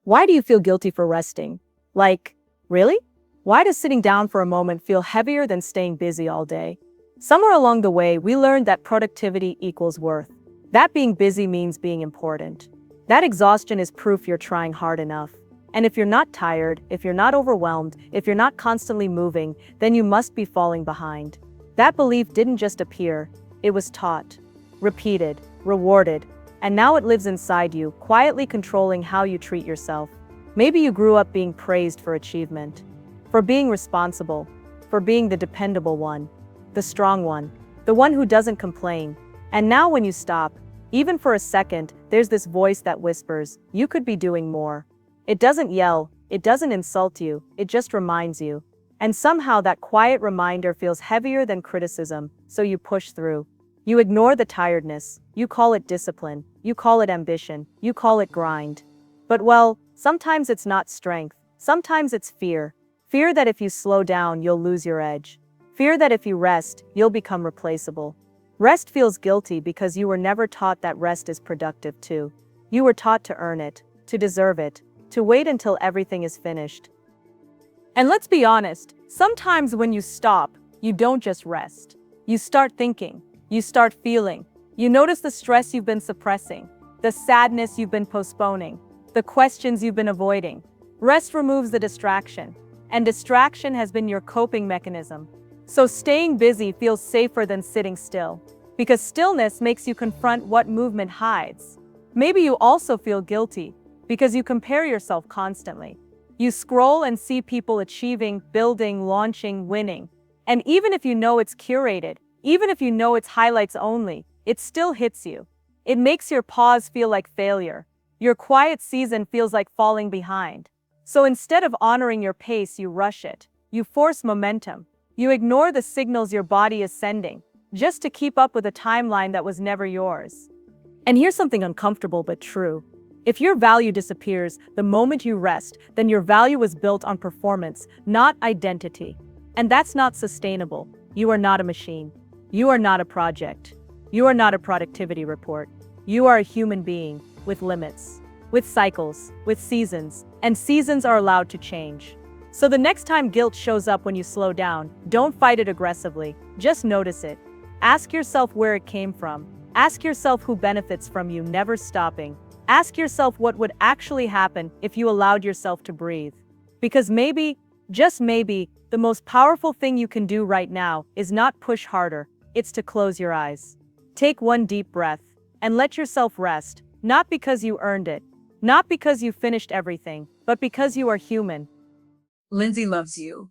Why do you feel guilty for resting? Like, really? Why does sitting down for a moment feel heavier than staying busy all day? Somewhere along the way, we learned that productivity equals worth. That being busy means being important. That exhaustion is proof you're trying hard enough. And if you're not tired, if you're not overwhelmed, if you're not constantly moving, then you must be falling behind. That belief didn't just appear, it was taught, repeated, rewarded, and now it lives inside you, quietly controlling how you treat yourself. Maybe you grew up being praised for achievement, for being responsible, for being the dependable one, the strong one, the one who doesn't complain. And now when you stop, even for a second, there's this voice that whispers, you could be doing more. It doesn't yell, it doesn't insult you, it just reminds you. And somehow that quiet reminder feels heavier than criticism, so you push through. You ignore the tiredness, you call it discipline, you call it ambition, you call it grind. But well, sometimes it's not strength, sometimes it's fear. Fear that if you slow down, you'll lose your edge. Fear that if you rest, you'll become replaceable. Rest feels guilty because you were never taught that rest is productive too. You were taught to earn it, to deserve it, to wait until everything is finished. And let's be honest, sometimes when you stop, you don't just rest. You start thinking, you start feeling, you notice the stress you've been suppressing, the sadness you've been postponing, the questions you've been avoiding. Rest removes the distraction, and distraction has been your coping mechanism. So staying busy feels safer than sitting still, because stillness makes you confront what movement hides. Maybe you also feel guilty, because you compare yourself constantly. You scroll and see people achieving, building, launching, winning. And even if you know it's curated, even if you know it's highlights only, it still hits you. It makes your pause feel like failure. Your quiet season feels like falling behind. So instead of honoring your pace, you rush it. You force momentum. You ignore the signals your body is sending, just to keep up with a timeline that was never yours. And here's something uncomfortable but true. If your value disappears the moment you rest, then your value was built on performance, not identity. And that's not sustainable. You are not a machine. You are not a project. You are not a productivity report. You are a human being with limits, with cycles, with seasons, and seasons are allowed to change. So the next time guilt shows up when you slow down, don't fight it aggressively. Just notice it. Ask yourself where it came from. Ask yourself who benefits from you never stopping. Ask yourself what would actually happen if you allowed yourself to breathe. Because maybe, just maybe, the most powerful thing you can do right now is not push harder, it's to close your eyes. Take one deep breath and let yourself rest, not because you earned it, not because you finished everything, but because you are human. Lindsay loves you.